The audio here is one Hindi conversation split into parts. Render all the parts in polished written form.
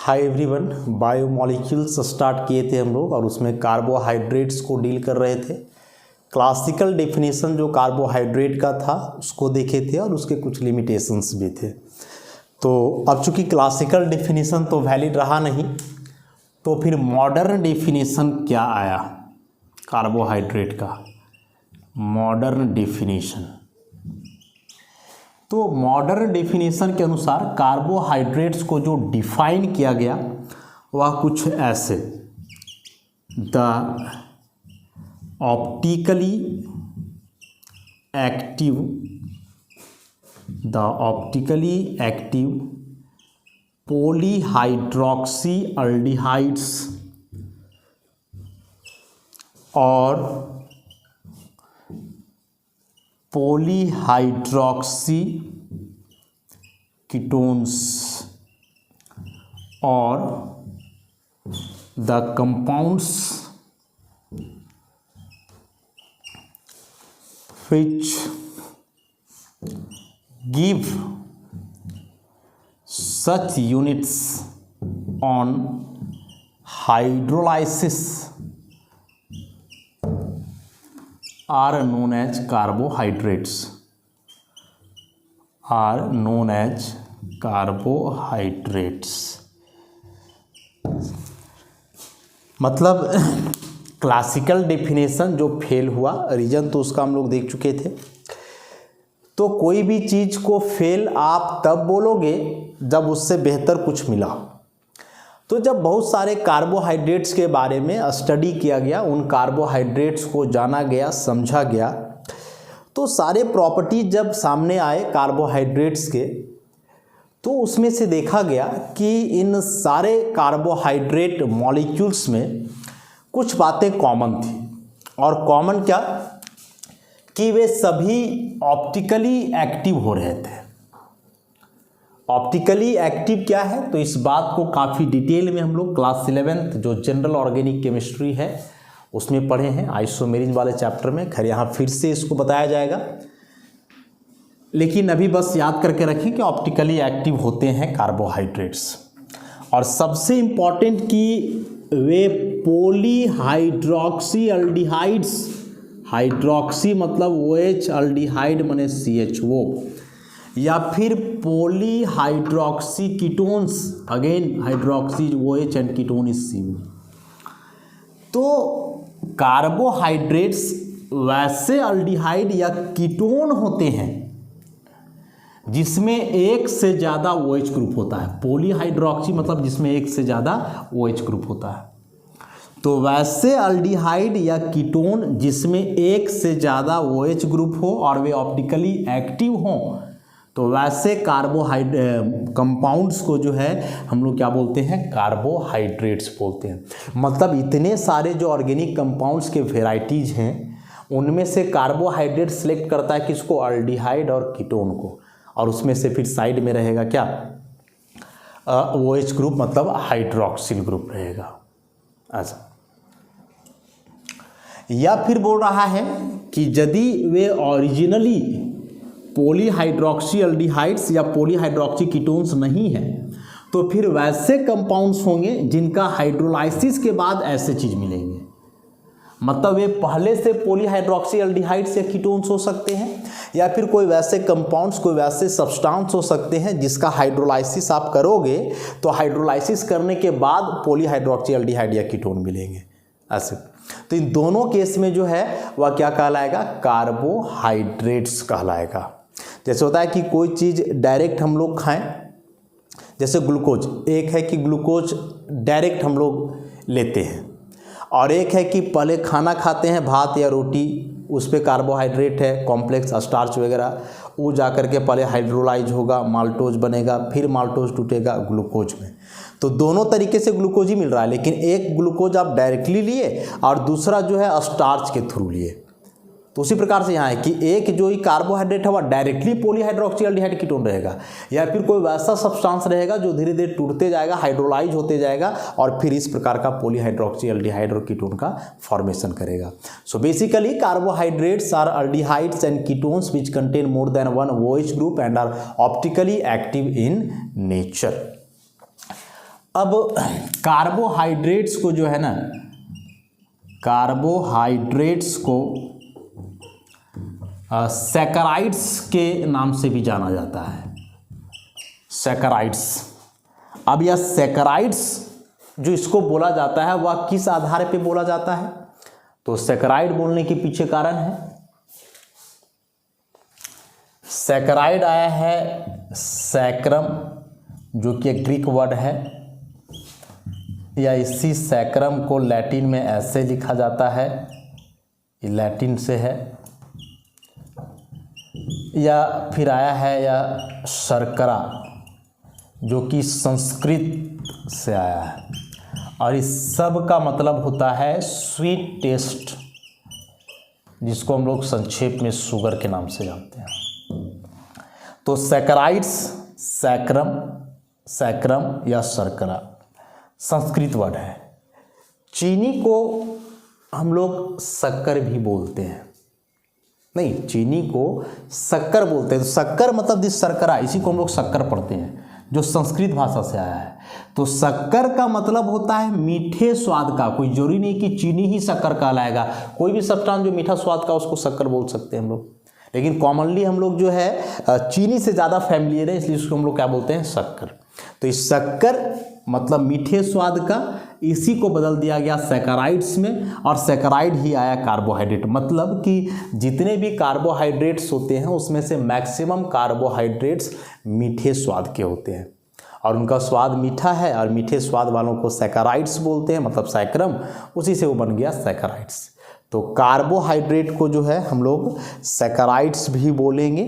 हाय एवरीवन, बायोमॉलिक्यूल्स स्टार्ट किए थे हम लोग और उसमें कार्बोहाइड्रेट्स को डील कर रहे थे। क्लासिकल डेफिनेशन जो कार्बोहाइड्रेट का था उसको देखे थे और उसके कुछ लिमिटेशंस भी थे। तो अब चूँकि क्लासिकल डेफिनेशन तो वैलिड रहा नहीं, तो फिर मॉडर्न डेफिनेशन क्या आया कार्बोहाइड्रेट का। मॉडर्न डेफिनेशन, तो मॉडर्न डेफिनेशन के अनुसार कार्बोहाइड्रेट्स को जो डिफाइन किया गया वह कुछ ऐसे: the optically active polyhydroxy aldehydes और पॉलीहाइड्रोक्सी कीटोन्स और the compounds which give such units on hydrolysis are known as carbohydrates. मतलब क्लासिकल डेफिनेशन जो फेल हुआ, रीजन तो उसका हम लोग देख चुके थे। तो कोई भी चीज़ को फेल आप तब बोलोगे जब उससे बेहतर कुछ मिला। तो जब बहुत सारे कार्बोहाइड्रेट्स के बारे में स्टडी किया गया, उन कार्बोहाइड्रेट्स को जाना गया, समझा गया, तो सारे प्रॉपर्टीज जब सामने आए कार्बोहाइड्रेट्स के, तो उसमें से देखा गया कि इन सारे कार्बोहाइड्रेट मॉलिक्यूल्स में कुछ बातें कॉमन थी। और कॉमन क्या कि वे सभी ऑप्टिकली एक्टिव हो रहे थे। ऑप्टिकली एक्टिव क्या है, तो इस बात को काफ़ी डिटेल में हम लोग क्लास 11th जो जनरल ऑर्गेनिक केमिस्ट्री है उसमें पढ़े हैं, आइसोमेरिज वाले चैप्टर में। खैर यहाँ फिर से इसको बताया जाएगा, लेकिन अभी बस याद करके रखें कि ऑप्टिकली एक्टिव होते हैं कार्बोहाइड्रेट्स। और सबसे इम्पॉर्टेंट कि वे पॉलीहाइड्रोक्सी एल्डिहाइड्स, हाइड्रोक्सी मतलब OH, एल्डिहाइड माने CHO, या फिर polyhydroxy ketones, again hydroxy OH and ketone is CO। तो कार्बोहाइड्रेट्स वैसे एल्डिहाइड या कीटोन होते हैं जिसमें एक से ज़्यादा OH ग्रुप होता है। पॉलीहाइड्रोक्सी मतलब जिसमें एक से ज़्यादा OH ग्रुप होता है। तो वैसे एल्डिहाइड या कीटोन जिसमें एक से ज़्यादा OH ग्रुप हो और वे ऑप्टिकली एक्टिव हों, तो वैसे कंपाउंड्स को जो है हम लोग क्या बोलते हैं, कार्बोहाइड्रेट्स बोलते हैं। मतलब इतने सारे जो ऑर्गेनिक कंपाउंड्स के वेराइटीज़ हैं, उनमें से कार्बोहाइड्रेट सेलेक्ट करता है किसको, एल्डिहाइड और कीटोन को, और उसमें से फिर साइड में रहेगा क्या, OH ग्रुप मतलब हाइड्रोक्सिल ग्रुप रहेगा। अच्छा, या फिर बोल रहा है कि यदि वे ओरिजिनली पॉलीहाइड्रोक्सी एल्डिहाइड्स या पॉलीहाइड्रोक्सी कीटोन्स नहीं है, तो फिर वैसे कंपाउंड्स होंगे जिनका हाइड्रोलाइसिस के बाद ऐसे चीज़ मिलेंगे। मतलब वे पहले से पॉलीहाइड्रोक्सी एल्डिहाइड्स या कीटोन्स हो सकते हैं, या फिर कोई वैसे कंपाउंड्स, कोई वैसे सब्सटेंस हो सकते हैं जिसका हाइड्रोलाइसिस आप करोगे तो हाइड्रोलाइसिस करने के बाद पॉलीहाइड्रोक्सी एल्डिहाइड या कीटोन मिलेंगे ऐसे। तो इन दोनों केस में जो है वह क्या कहलाएगा, कार्बोहाइड्रेट्स कहलाएगा। जैसे होता है कि कोई चीज़ डायरेक्ट हम लोग खाएं, जैसे ग्लूकोज, एक है कि ग्लूकोज डायरेक्ट हम लोग लेते हैं, और एक है कि पहले खाना खाते हैं, भात या रोटी, उस पर कार्बोहाइड्रेट है, कॉम्प्लेक्स स्टार्च वगैरह, वो जा कर के पहले हाइड्रोलाइज होगा, माल्टोज बनेगा, फिर माल्टोज टूटेगा ग्लूकोज में। तो दोनों तरीके से ग्लूकोज ही मिल रहा है, लेकिन एक ग्लूकोज आप डायरेक्टली लिए और दूसरा जो है स्टार्च के थ्रू लिए। तो उसी प्रकार से यहाँ है कि एक जो ही कार्बोहाइड्रेट है वह डायरेक्टली पॉलीहाइड्रोक्सी एल्डिहाइड कीटोन रहेगा, या फिर कोई वैसा सब्सटेंस रहेगा जो धीरे धीरे टूटते जाएगा, हाइड्रोलाइज होते जाएगा और फिर इस प्रकार का पॉलीहाइड्रोक्सी एल्डिहाइड और कीटोन का फॉर्मेशन करेगा। So basically carbohydrates are aldehydes and ketones which contain more than one OH group and are optically active in nature. अब कार्बोहाइड्रेट्स को जो है ना, कार्बोहाइड्रेट्स को सैकराइड्स के नाम से भी जाना जाता है, सैकराइड्स। अब यह सैकराइड्स जो इसको बोला जाता है वह किस आधार पे बोला जाता है? तो सैकराइड बोलने के पीछे कारण है, सैकराइड आया है सैक्रम, जो कि एक ग्रीक वर्ड है, या इसी सैक्रम को लैटिन में ऐसे लिखा जाता है, ये लैटिन से है, या फिर आया है या शर्करा, जो कि संस्कृत से आया है, और इस सब का मतलब होता है स्वीट टेस्ट, जिसको हम लोग संक्षेप में शुगर के नाम से जानते हैं। तो सैकराइड्स, सैक्रम, सैक्रम या शर्करा संस्कृत वर्ड है। चीनी को हम लोग शक्कर भी बोलते हैं, नहीं, चीनी को शक्कर बोलते हैं। तो शक्कर मतलब दिस शर्करा, इसी को हम लोग शक्कर पढ़ते हैं, जो संस्कृत भाषा से आया है। तो शक्कर का मतलब होता है मीठे स्वाद का। कोई जरूरी नहीं कि चीनी ही शक्कर कहलाएगा, कोई भी सब्सटेंस जो मीठा स्वाद का उसको शक्कर बोल सकते हैं हम लोग, लेकिन कॉमनली हम लोग जो है चीनी से ज़्यादा फैमिलियर है, इसलिए उसको हम लोग क्या बोलते हैं? शक्कर। तो इस शक्कर मतलब मीठे स्वाद का, इसी को बदल दिया गया सैकराइड्स में, और सैकराइड ही आया कार्बोहाइड्रेट। मतलब कि जितने भी कार्बोहाइड्रेट्स होते हैं उसमें से मैक्सिमम कार्बोहाइड्रेट्स मीठे स्वाद के होते हैं, और उनका स्वाद मीठा है, और मीठे स्वाद वालों को सैकराइड्स बोलते हैं, मतलब सैक्रम, उसी से वो बन गया सैकराइड्स। तो कार्बोहाइड्रेट को जो है हम लोग सैकराइड्स भी बोलेंगे।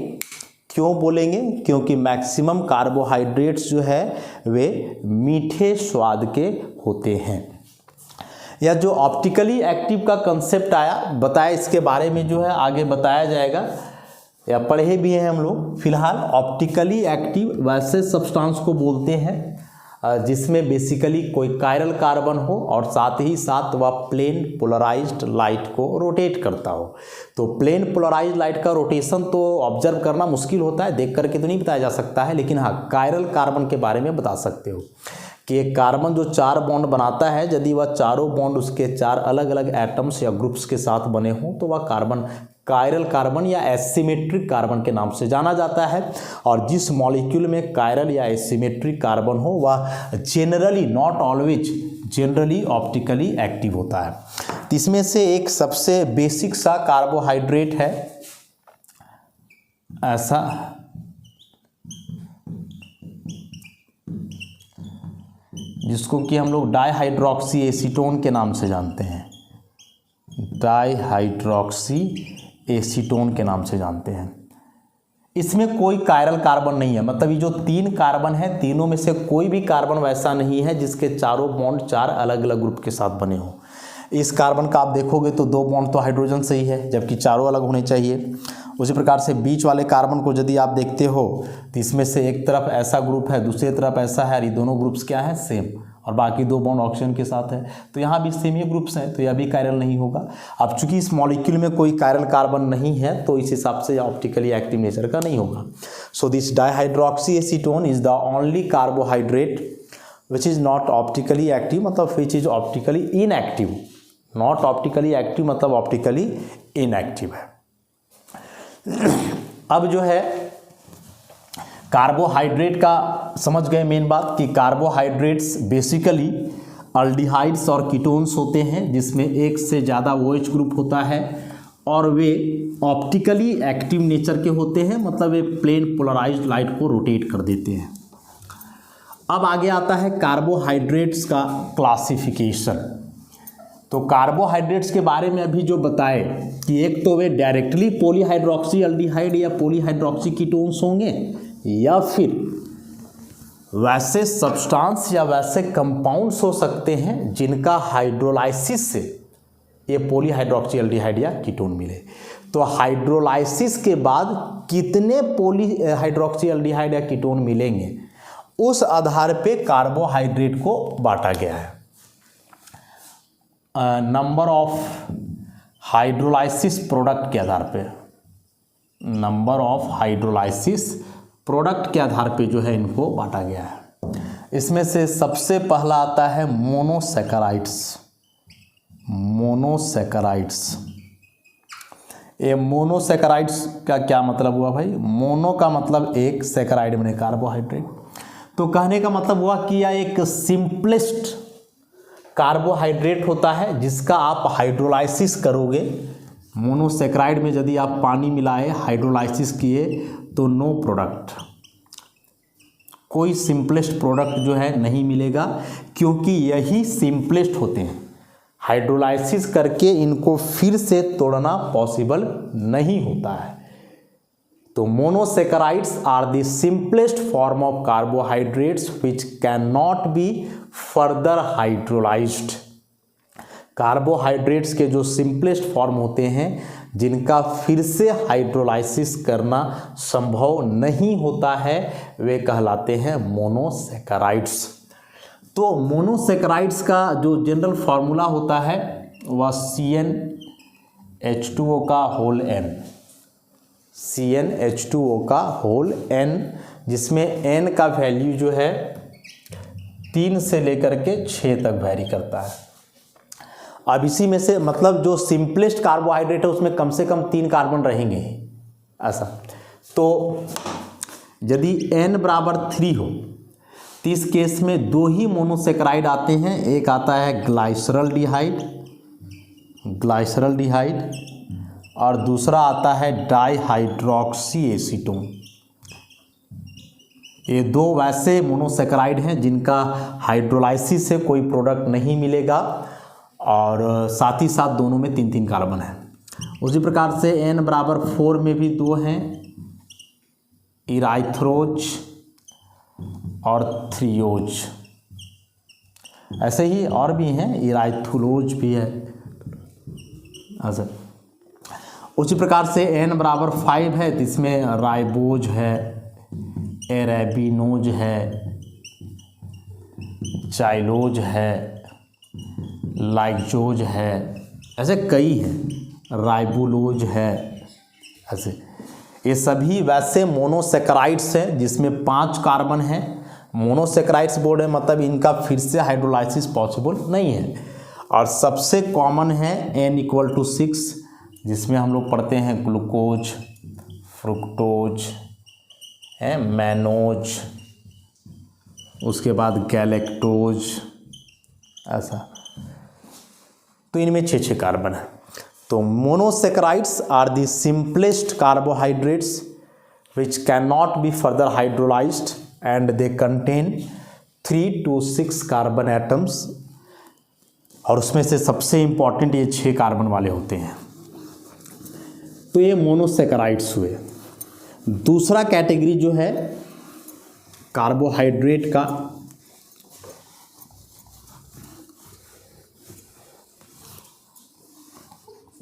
क्यों बोलेंगे? क्योंकि मैक्सिमम कार्बोहाइड्रेट्स जो है वे मीठे स्वाद के होते हैं। यह जो ऑप्टिकली एक्टिव का कंसेप्ट आया, बताया, इसके बारे में जो है आगे बताया जाएगा, या पढ़े भी हैं हम लोग। फिलहाल ऑप्टिकली एक्टिव वैसे सब्सटेंस को बोलते हैं जिसमें बेसिकली कोई कायरल कार्बन हो और साथ ही साथ वह प्लेन पोलराइज्ड लाइट को रोटेट करता हो। तो प्लेन पोलराइज्ड लाइट का रोटेशन तो ऑब्जर्व करना मुश्किल होता है, देख करके तो नहीं बताया जा सकता है, लेकिन हाँ, कायरल कार्बन के बारे में बता सकते हो कि एक कार्बन जो 4 बॉन्ड बनाता है, यदि वह चारों बॉन्ड उसके 4 अलग अलग एटम्स या ग्रुप्स के साथ बने हों तो वह कार्बन कायरल कार्बन या एसिमेट्रिक कार्बन के नाम से जाना जाता है। और जिस मॉलिक्यूल में कायरल या एसिमेट्रिक कार्बन हो वह generally, not always, generally optically active होता है। तो इसमें से एक सबसे बेसिक सा कार्बोहाइड्रेट है ऐसा, जिसको कि हम लोग डाईहाइड्रोक्सी एसीटोन के नाम से जानते हैं, डाईहाइड्रोक्सी एसीटोन के नाम से जानते हैं। इसमें कोई कायरल कार्बन नहीं है, मतलब ये जो 3 कार्बन है, तीनों में से कोई भी कार्बन वैसा नहीं है जिसके चारों बॉन्ड 4 अलग अलग ग्रुप के साथ बने हो। इस कार्बन का आप देखोगे तो 2 बॉन्ड तो हाइड्रोजन से ही है, जबकि चारों अलग होने चाहिए। उसी प्रकार से बीच वाले कार्बन को यदि आप देखते हो तो इसमें से एक तरफ ऐसा ग्रुप है, दूसरी तरफ ऐसा है, और ये दोनों ग्रुप्स क्या है? सेम, और बाकी 2 बॉन्ड ऑक्सीजन के साथ है। तो यहाँ भी सेम ही ग्रुप्स हैं, तो यह भी कायरल नहीं होगा। अब चूंकि इस मॉलिक्यूल में कोई कायरल कार्बन नहीं है तो इस हिसाब से ऑप्टिकली एक्टिव नेचर का नहीं होगा। So this dihydroxy acetone is the only carbohydrate which is not optically active, मतलब which is optically inactive. Not optically active मतलब ऑप्टिकली इनएक्टिव है। अब जो है कार्बोहाइड्रेट का समझ गए मेन बात, कि कार्बोहाइड्रेट्स बेसिकली अल्डिहाइड्स और कीटोन्स होते हैं, जिसमें एक से ज़्यादा OH ग्रुप होता है, और वे ऑप्टिकली एक्टिव नेचर के होते हैं, मतलब वे प्लेन पोलराइज्ड लाइट को रोटेट कर देते हैं। अब आगे आता है कार्बोहाइड्रेट्स का क्लासिफिकेशन। तो कार्बोहाइड्रेट्स के बारे में अभी जो बताए कि एक तो वे डायरेक्टली पॉलीहाइड्रोक्सी एल्डिहाइड या पॉलीहाइड्रोक्सी कीटोन्स होंगे, या फिर वैसे सब्सटेंस या वैसे कंपाउंड्स हो सकते हैं जिनका हाइड्रोलाइसिस से ये पॉलीहाइड्रोक्सी एल्डिहाइड या कीटोन मिले। तो हाइड्रोलाइसिस के बाद कितने पॉलीहाइड्रोक्सी एल्डिहाइड या कीटोन मिलेंगे, उस आधार पे कार्बोहाइड्रेट को बांटा गया है। नंबर ऑफ हाइड्रोलाइसिस प्रोडक्ट के आधार पे, नंबर ऑफ हाइड्रोलाइसिस प्रोडक्ट के आधार पे जो है इनको बांटा गया है। इसमें से सबसे पहला आता है मोनोसैकेराइड्स। मोनोसैकेराइड्स, ये मोनोसैकेराइड्स का क्या मतलब हुआ भाई? मोनो का मतलब एक, सैकेराइड में कार्बोहाइड्रेट। तो कहने का मतलब हुआ कि यह एक सिंपलेस्ट कार्बोहाइड्रेट होता है जिसका आप हाइड्रोलाइसिस करोगे। मोनोसैकेराइड में यदि आप पानी मिलाए, हाइड्रोलाइसिस किए तो नो प्रोडक्ट, कोई सिंपलेस्ट प्रोडक्ट जो है नहीं मिलेगा, क्योंकि यही सिंपलेस्ट होते हैं। हाइड्रोलाइसिस करके इनको फिर से तोड़ना पॉसिबल नहीं होता है। तो monosaccharides are the simplest form of carbohydrates which can not be further hydrolysed. Carbohydrates के जो सिंपलेस्ट फॉर्म होते हैं जिनका फिर से हाइड्रोलाइसिस करना संभव नहीं होता है, वे कहलाते हैं मोनोसैकेराइड्स। तो मोनोसैकेराइड्स का जो जनरल फार्मूला होता है वह CnH2O का होल n, CnH2O का होल n, जिसमें n का वैल्यू जो है 3 से लेकर के 6 तक वैरी करता है। अब इसी में से मतलब जो सिंपलेस्ट कार्बोहाइड्रेट है उसमें कम से कम 3 कार्बन रहेंगे ऐसा। तो यदि n बराबर 3 हो तो इस केस में 2 ही मोनोसैकेराइड आते हैं। एक आता है ग्लाइसरल्डिहाइड, और दूसरा आता है डाइहाइड्रोक्सी एसीटोन। ये 2 वैसे मोनोसैकेराइड हैं जिनका हाइड्रोलाइसिस से कोई प्रोडक्ट नहीं मिलेगा, और साथ ही साथ दोनों में 3-3 कार्बन है। उसी प्रकार से n बराबर 4 में भी 2 हैं, इराइथ्रोज और थ्रियोज। ऐसे ही और भी हैं, इराइथुलोज भी है ऐसे। उसी प्रकार से n बराबर 5 है तो इसमें राइबोज है, एरेबिनोज है, चाइलोज है, लाइजोज है, ऐसे कई हैं, राइबोलोज है ऐसे। ये सभी वैसे मोनोसैकेराइड्स हैं जिसमें 5 कार्बन हैं। मोनोसैकेराइड्स बोर्ड है मतलब इनका फिर से हाइड्रोलाइसिस पॉसिबल नहीं है। और सबसे कॉमन है N=6, जिसमें हम लोग पढ़ते हैं ग्लूकोज, फ्रुक्टोज, मैनोज, उसके बाद गैलेक्टोज ऐसा। तो इनमें 6-6 कार्बन है। तो monosaccharides are the simplest carbohydrates which can not be further hydrolysed and they contain 3 to 6 carbon atoms, और उसमें से सबसे इंपॉर्टेंट ये 6 कार्बन वाले होते हैं। तो ये मोनोसैकेराइड्स हुए। दूसरा कैटेगरी जो है कार्बोहाइड्रेट का,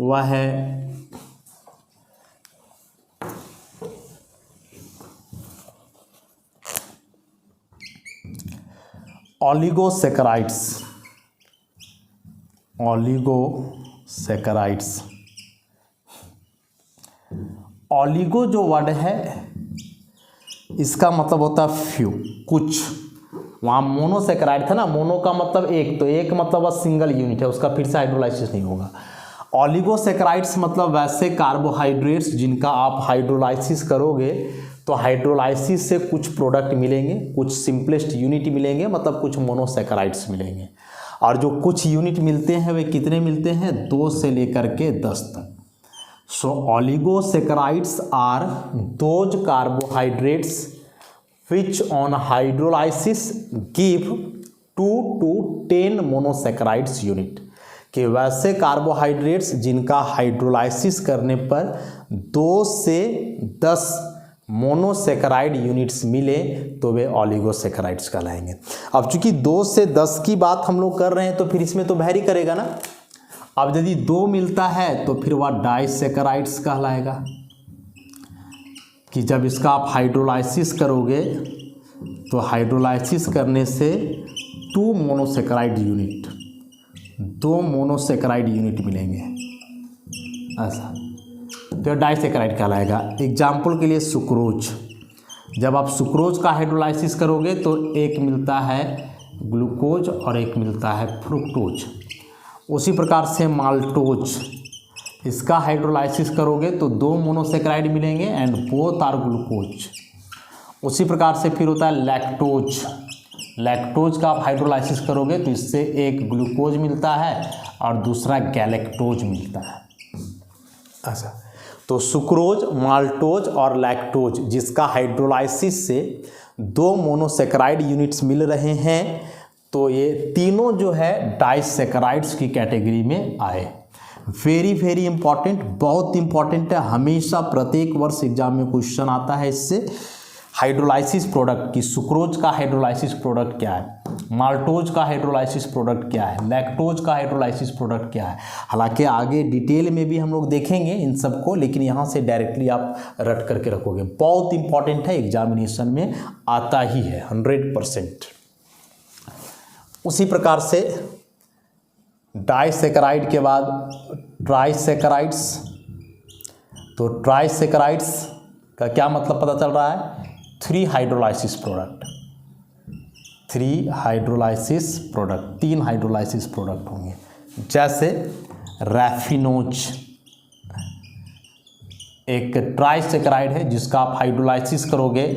वह है ओलिगोसैकेराइड्स। ओलिगोसैकेराइड्स, ओलिगो जो वर्ड है इसका मतलब होता है फ्यू, कुछ। वहाँ मोनोसैकेराइड था ना, मोनो का मतलब एक, तो एक मतलब सिंगल यूनिट है, उसका फिर से हाइड्रोलाइसिस नहीं होगा। ओलिगोसैकेराइड्स मतलब वैसे कार्बोहाइड्रेट्स जिनका आप हाइड्रोलाइसिस करोगे तो हाइड्रोलाइसिस से कुछ प्रोडक्ट मिलेंगे, कुछ सिंपलेस्ट यूनिट मिलेंगे, मतलब कुछ मोनोसैकेराइड्स मिलेंगे। और जो कुछ यूनिट मिलते हैं वे कितने मिलते हैं? 2 से लेकर के 10 तक। So oligosaccharides are those carbohydrates which on hydrolysis give 2 to 10 monosaccharides unit, कि वैसे कार्बोहाइड्रेट्स जिनका हाइड्रोलाइसिस करने पर 2 से 10 मोनोसैकेराइड यूनिट्स मिले तो वे ओलिगोसैकेराइड्स कहलाएंगे। अब चूंकि 2 से 10 की बात हम लोग कर रहे हैं तो फिर इसमें तो वैरी करेगा ना। अब यदि 2 मिलता है तो फिर वह डाइसैकेराइड्स कहलाएगा, कि जब इसका आप हाइड्रोलाइसिस करोगे तो हाइड्रोलाइसिस करने से 2 मोनोसैकेराइड यूनिट, 2 मोनोसैकेराइड यूनिट मिलेंगे ऐसा, तो डाइसैकेराइड कहलाएगा। एग्जाम्पल के लिए सुक्रोज, जब आप सुक्रोज का हाइड्रोलाइसिस करोगे तो एक मिलता है ग्लूकोज और एक मिलता है फ्रुक्टोज। उसी प्रकार से माल्टोज, इसका हाइड्रोलाइसिस करोगे तो 2 मोनोसेक्राइड मिलेंगे एंड बोथ आर ग्लूकोज। उसी प्रकार से फिर होता है लैक्टोज। लैक्टोज का आप हाइड्रोलाइसिस करोगे तो इससे एक ग्लूकोज मिलता है और दूसरा गैलेक्टोज मिलता है। अच्छा, तो सुक्रोज, माल्टोज और लैक्टोज जिसका हाइड्रोलाइसिस से 2 मोनोसेक्राइड यूनिट्स मिल रहे हैं, तो ये तीनों जो है डाइसेक्राइड्स की कैटेगरी में आए। वेरी वेरी इंपॉर्टेंट, बहुत इंपॉर्टेंट है, हमेशा प्रत्येक वर्ष एग्जाम में क्वेश्चन आता है इससे। हाइड्रोलाइसिस प्रोडक्ट की सुक्रोज का हाइड्रोलाइसिस प्रोडक्ट क्या है, माल्टोज का हाइड्रोलाइसिस प्रोडक्ट क्या है, लैक्टोज का हाइड्रोलाइसिस प्रोडक्ट क्या है। हालांकि आगे डिटेल में भी हम लोग देखेंगे इन सबको, लेकिन यहाँ से डायरेक्टली आप रट करके रखोगे। बहुत इंपॉर्टेंट है, एग्जामिनेशन में आता ही है 100%। उसी प्रकार से डाइसेक्राइड के बाद ट्राइसेक्राइड्स। तो ट्राइसेक्राइड्स का क्या मतलब पता चल रहा है, 3 hydrolysis product, 3 hydrolysis product, 3 hydrolysis product होंगे। जैसे रैफिनोज एक ट्राइसेक्राइड है जिसका आप हाइड्रोलाइसिस करोगे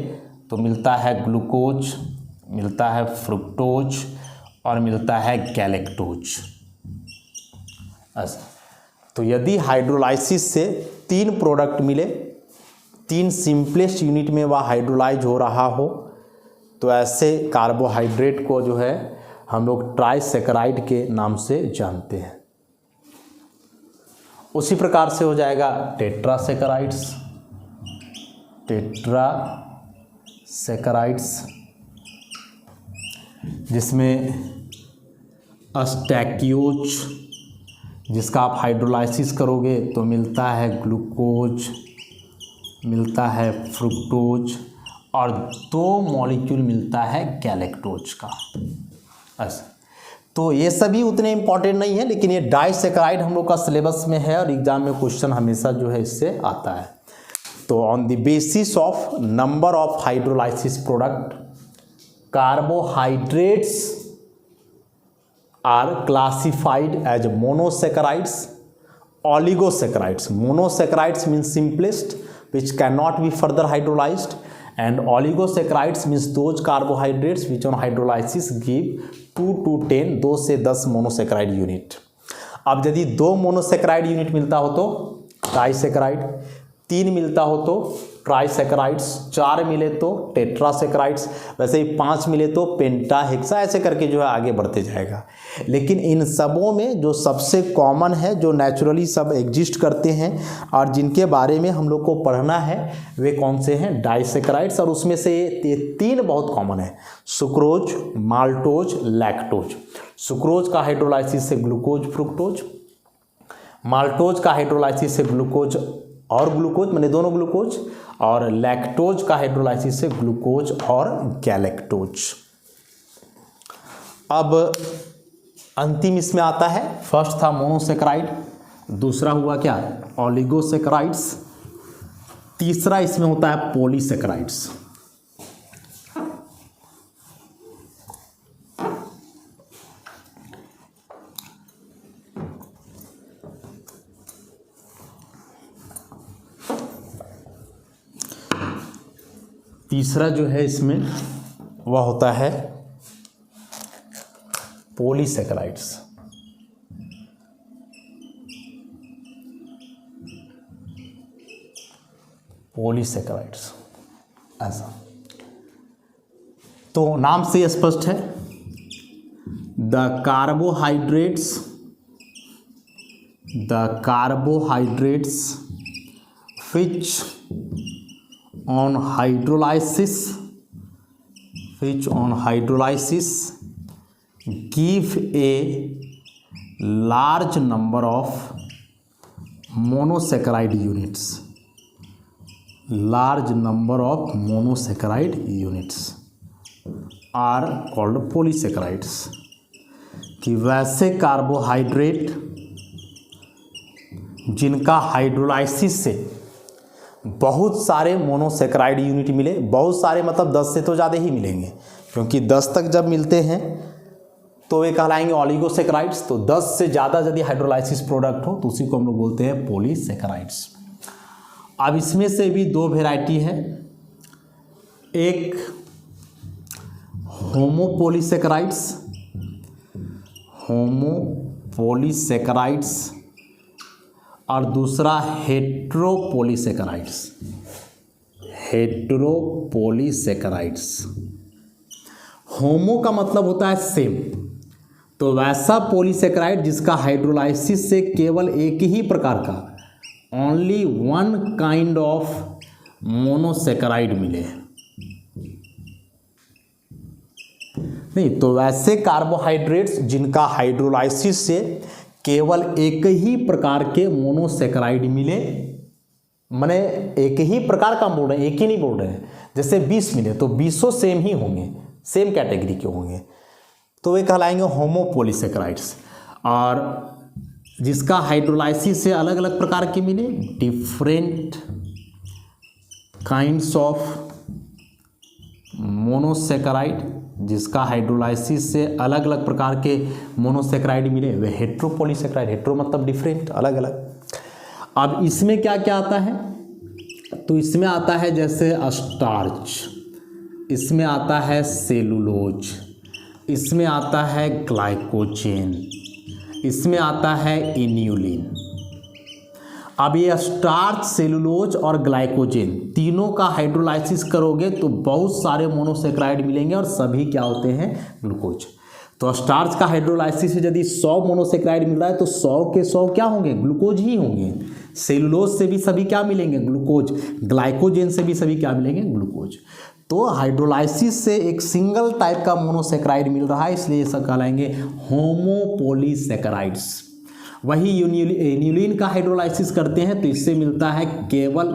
तो मिलता है ग्लूकोज, मिलता है फ्रुक्टोज और मिलता है गैलेक्टोज। तो यदि हाइड्रोलाइसिस से 3 प्रोडक्ट मिले, 3 सिंपलेस्ट यूनिट में वह हाइड्रोलाइज हो रहा हो, तो ऐसे कार्बोहाइड्रेट को जो है हम लोग ट्राइसेक्राइड के नाम से जानते हैं। उसी प्रकार से हो जाएगा टेट्रासेक्राइड्स, टेट्रासेक्राइड्स जिसमें स्टैक्योज जिसका आप हाइड्रोलाइसिस करोगे तो मिलता है ग्लूकोज, मिलता है फ्रुक्टोज और 2 मॉलिक्यूल मिलता है गैलेक्टोज का। अच्छा, तो ये सभी उतने इंपॉर्टेंट नहीं है, लेकिन ये डाइसेक्राइड हम लोग का सिलेबस में है और एग्जाम में क्वेश्चन हमेशा जो है इससे आता है। तो on the basis of number of hydrolysis product, carbohydrates are classified as monosaccharides, oligosaccharides. Monosaccharides means simplest which cannot be further hydrolyzed, and oligosaccharides means those carbohydrates which on hydrolysis give 2 to 10, 2 से 10 मोनोसेक्राइड यूनिट। अब यदि 2 मोनोसेक्राइड यूनिट मिलता हो तो ट्राइसेक्राइड, 3 मिलता हो तो ट्राइसेक्राइड्स, 4 मिले तो टेट्रासेक्राइड्स, वैसे ही 5 मिले तो पेंटाहेक्सा, ऐसे करके जो है आगे बढ़ते जाएगा। लेकिन इन सबों में जो सबसे कॉमन है, जो नेचुरली सब एग्जिस्ट करते हैं और जिनके बारे में हम लोग को पढ़ना है, वे कौन से हैं, डाइसेक्राइड्स। और उसमें से ये 3 बहुत कॉमन है, सुक्रोज, माल्टोज, लैक्टोज। सुक्रोज का हाइड्रोलाइसिस से ग्लूकोज फ्रुक्टोज, माल्टोज का हाइड्रोलाइसिस से ग्लूकोज और ग्लूकोज माने दोनों ग्लूकोज, और लैक्टोज का हाइड्रोलाइसिस से ग्लूकोज और गैलेक्टोज। अब अंतिम इसमें आता है, फर्स्ट था मोनोसेक्राइड, दूसरा हुआ क्या, ओलिगोसेक्राइड्स, तीसरा इसमें होता है पॉलीसेक्राइड्स। तीसरा जो है इसमें वह होता है पॉलीसेक्राइड्स। पॉलीसेक्राइड्स ऐसा, तो नाम से स्पष्ट है, the carbohydrates which on hydrolysis give a large number of monosaccharide units, are called polysaccharides। कि वैसे कार्बोहाइड्रेट जिनका हाइड्रोलाइसिस से बहुत सारे मोनोसेक्राइड यूनिट मिले, बहुत सारे मतलब 10 से तो ज़्यादा ही मिलेंगे, क्योंकि 10 तक जब मिलते हैं तो वे कहलाएंगे ऑलिगोसेक्राइड्स। तो 10 से ज़्यादा यदि हाइड्रोलाइसिस प्रोडक्ट हो तो उसी को हम लोग बोलते हैं पॉलीसेक्राइड्स। अब इसमें से भी दो वेराइटी है, एक होमोपॉलीसेक्राइड्स और दूसरा हेटेरोपॉलीसेक्राइड्स। होमो का मतलब होता है सेम, तो वैसा पॉलीसेक्राइड जिसका हाइड्रोलाइसिस से केवल एक ही प्रकार का, only one kind of monosaccharide मिले। नहीं, तो वैसे कार्बोहाइड्रेट्स जिनका हाइड्रोलाइसिस से केवल एक ही प्रकार के मोनोसेक्राइड मिले, माने एक ही प्रकार का बोल रहे हैं, एक ही नहीं बोल रहे हैं। जैसे 20 मिले तो 20 सेम ही होंगे, सेम कैटेगरी के होंगे, तो वे कहलाएंगे होमोपॉलीसेक्राइड्स। और जिसका हाइड्रोलाइसिस से अलग अलग प्रकार के मिले, डिफरेंट काइंड्स ऑफ मोनोसेक्राइड, जिसका हाइड्रोलाइसिस से अलग अलग प्रकार के मोनोसेक्राइड मिले, वे हेटेरोपॉलीसेक्राइड। हेटेरो मतलब डिफरेंट, अलग अलग। अब इसमें क्या क्या आता है, तो इसमें आता है जैसे स्टार्च, इसमें आता है सेलुलोज, इसमें आता है ग्लाइकोजेन, इसमें आता है इन्यूलिन। अब ये स्टार्च, सेलुलोज और ग्लाइकोजेन तीनों का हाइड्रोलाइसिस करोगे तो बहुत सारे मोनोसेक्राइड मिलेंगे और सभी क्या होते हैं, ग्लूकोज। तो स्टार्च का हाइड्रोलाइसिस से यदि 100 मोनोसेक्राइड मिल रहा है तो 100 के 100 क्या होंगे, ग्लूकोज ही होंगे। सेलुलोज से भी सभी क्या मिलेंगे, ग्लूकोज। ग्लाइकोजेन से भी सभी क्या मिलेंगे, ग्लूकोज। तो हाइड्रोलाइसिस से एक सिंगल टाइप का मोनोसेक्राइड मिल रहा है, इसलिए ये सब कहलाएंगे होमोपॉलीसेक्राइड्स। वही इन्यूलिन का हाइड्रोलाइसिस करते हैं तो इससे मिलता है केवल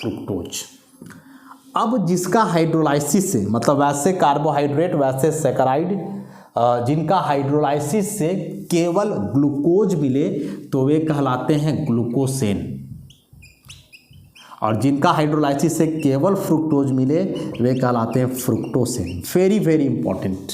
फ्रुक्टोज। अब जिसका हाइड्रोलाइसिस से, मतलब वैसे कार्बोहाइड्रेट वैसे सेक्राइड जिनका हाइड्रोलाइसिस से केवल ग्लूकोज मिले तो वे कहलाते हैं ग्लूकोसेन, और जिनका हाइड्रोलाइसिस से केवल फ्रुक्टोज मिले वे कहलाते हैं fructosan. Very very important.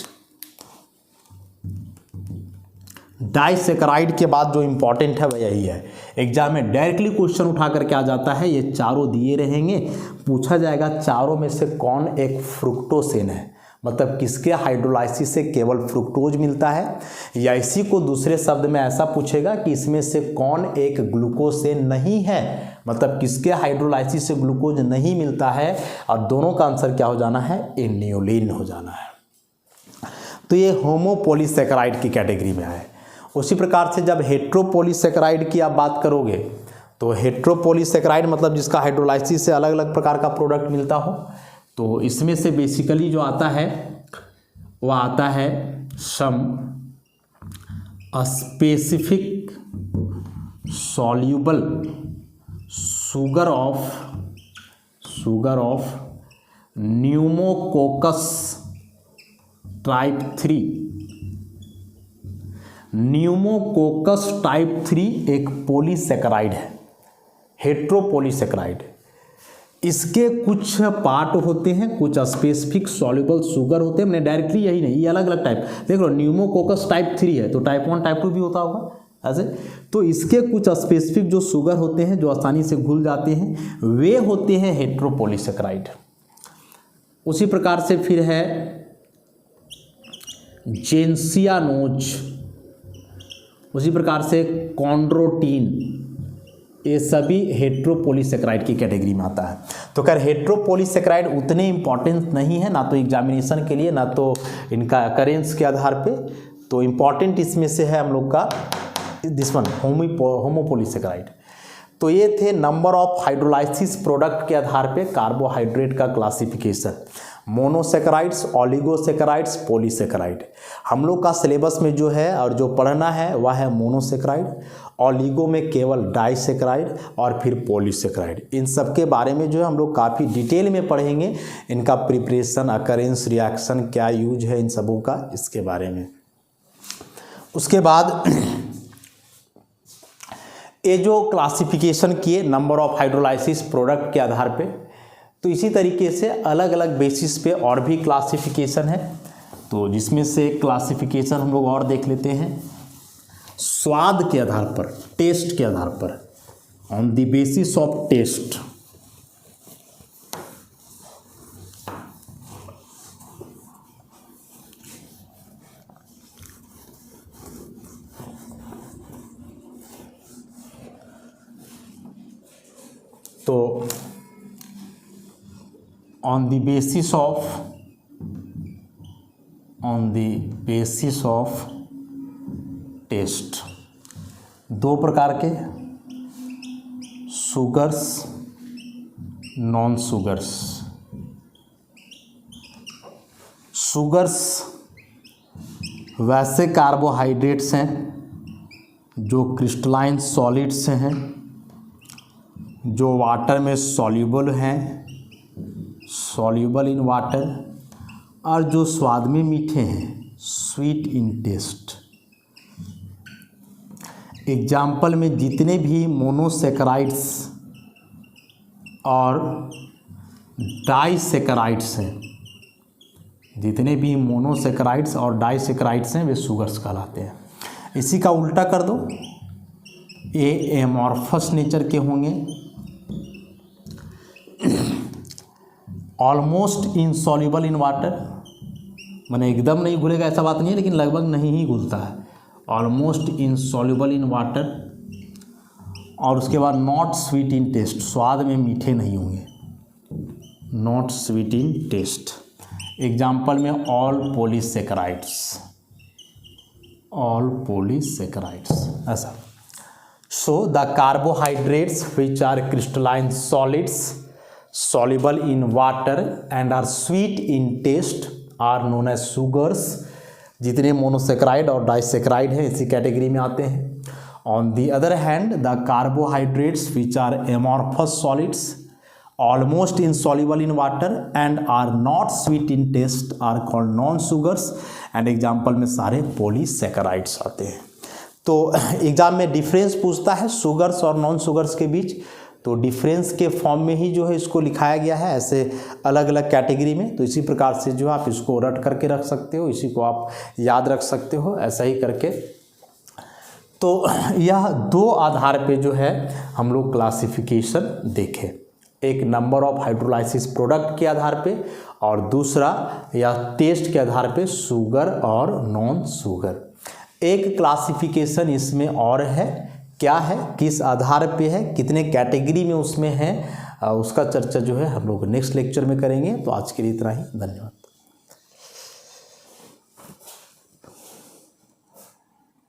Disaccharide के बाद जो इंपॉर्टेंट है वह यही है, एग्जाम में डायरेक्टली क्वेश्चन उठा करके आ जाता है। ये चारों दिए रहेंगे, पूछा जाएगा चारों में से कौन एक फ्रुक्टोसेन है, मतलब किसके हाइड्रोलाइसिस से केवल फ्रुक्टोज मिलता है, या इसी को दूसरे शब्द में ऐसा पूछेगा कि इसमें से कौन एक ग्लूकोसेन नहीं है, मतलब किसके हाइड्रोलाइसिस से ग्लूकोज नहीं मिलता है, और दोनों का आंसर क्या हो जाना है, इन्यूलिन हो जाना है। तो ये होमोपॉलीसेक्राइड की कैटेगरी में है। उसी प्रकार से जब हेटेरोपॉलीसेक्राइड की आप बात करोगे तो हेटेरोपॉलीसेक्राइड मतलब जिसका हाइड्रोलाइसिस से अलग अलग प्रकार का प्रोडक्ट मिलता हो, तो इसमें से बेसिकली जो आता है वह आता है some specific soluble sugar of pneumococcus type 3। Pneumococcus type 3 एक पॉलीसेक्राइड है, हेटेरोपॉलीसेक्राइड। इसके कुछ पार्ट होते हैं, कुछ स्पेसिफिक सॉल्युबल शुगर होते हैं, मैंने डायरेक्टली यही नहीं, ये अलग अलग टाइप। देख लो, न्यूमोकोकस टाइप 3 है तो टाइप 1 टाइप 2 भी होता होगा ऐसे। तो इसके कुछ स्पेसिफिक जो शुगर होते हैं जो आसानी से घुल जाते हैं, वे होते हैं हेटेरोपॉलीसेक्राइड। उसी प्रकार से फिर है जेंसियानोज, उसी प्रकार से कॉन्ड्रोटीन, ये सभी हेटेरोपॉलीसेक्राइड की कैटेगरी में आता है। तो खैर हेटेरोपॉलीसेक्राइड उतने इंपॉर्टेंट नहीं है, ना तो एग्जामिनेशन के लिए ना तो इनका अकरेंस के आधार पे। तो इम्पॉर्टेंट इसमें से है हम लोग का दिस वन, होमोपॉलीसेक्राइड। तो ये थे नंबर ऑफ हाइड्रोलाइसिस प्रोडक्ट के आधार पे कार्बोहाइड्रेट का क्लासिफिकेशन, मोनोसेक्राइड्स, ऑलिगोसेक्राइड्स, पॉलीसेक्राइड। हम लोग का सिलेबस में जो है और जो पढ़ना है वह है मोनोसेक्राइड, ऑलिगो में केवल डाइसेक्राइड और फिर पॉलीसेक्राइड। इन सब के बारे में जो है हम लोग काफ़ी डिटेल में पढ़ेंगे, इनका प्रिपरेशन, अकरेंस, रिएक्शन, क्या यूज है इन सबों का, इसके बारे में। उसके बाद ये जो क्लासिफिकेशन किए नंबर ऑफ हाइड्रोलाइसिस प्रोडक्ट के आधार पे, तो इसी तरीके से अलग अलग बेसिस पे और भी क्लासिफिकेशन है। तो जिसमें से क्लासिफिकेशन हम लोग और देख लेते हैं स्वाद के आधार पर, टेस्ट के आधार पर, on the basis of taste. तो on the basis of taste, दो प्रकार के, शुगर्स, नॉन शुगर्स। शुगर्स वैसे कार्बोहाइड्रेट्स हैं जो क्रिस्टलाइन सॉलिड्स हैं, जो वाटर में सॉल्यूबल हैं, सॉल्यूबल इन वाटर, और जो स्वाद में मीठे हैं, स्वीट इन टेस्ट। एग्जाम्पल में जितने भी मोनोसेकेराइड्स और डाइसेकेराइड्स हैं, जितने भी मोनोसेकेराइड्स और डाइसेकेराइड्स हैं वे शुगर्स कहलाते हैं। इसी का उल्टा कर दो, ये एमॉर्फस नेचर के होंगे, ऑलमोस्ट इनसॉल्युबल इन वाटर, माने एकदम नहीं घुलेगा ऐसा बात नहीं है, लेकिन लगभग नहीं ही घुलता है, ऑलमोस्ट इनसॉल्युबल इन वाटर। और उसके बाद नॉट स्वीट इन टेस्ट, स्वाद में मीठे नहीं होंगे, not sweet in taste. Example में ऑल पॉलीसेकेराइड्स, ऑल पॉलीसेकेराइड्स ऐसा। So the carbohydrates which are crystalline solids soluble in water and are sweet in taste are known as sugars। जितने मोनोसेकेराइड और डाइसेकेराइड हैं इसी कैटेगरी में आते हैं। On the other hand the carbohydrates which are amorphous solids almost insoluble in water and are not sweet in taste are called non sugars. And example में सारे पॉलीसेकेराइड्स आते हैं। तो एग्जाम में डिफरेंस पूछता है शुगर्स और नॉन शुगर्स के बीच, तो डिफरेंस के फॉर्म में ही जो है इसको लिखाया गया है, ऐसे अलग अलग कैटेगरी में। तो इसी प्रकार से जो आप इसको रट करके रख सकते हो, इसी को आप याद रख सकते हो, ऐसा ही करके। तो यह दो आधार पे जो है हम लोग क्लासिफिकेशन देखें, एक नंबर ऑफ हाइड्रोलाइसिस प्रोडक्ट के आधार पे और दूसरा या टेस्ट के आधार पे शुगर और नॉन शुगर। एक क्लासिफिकेशन इसमें और है, क्या है, किस आधार पे है, कितने कैटेगरी में उसमें है, उसका चर्चा जो है हम लोग नेक्स्ट लेक्चर में करेंगे। तो आज के लिए इतना ही, धन्यवाद।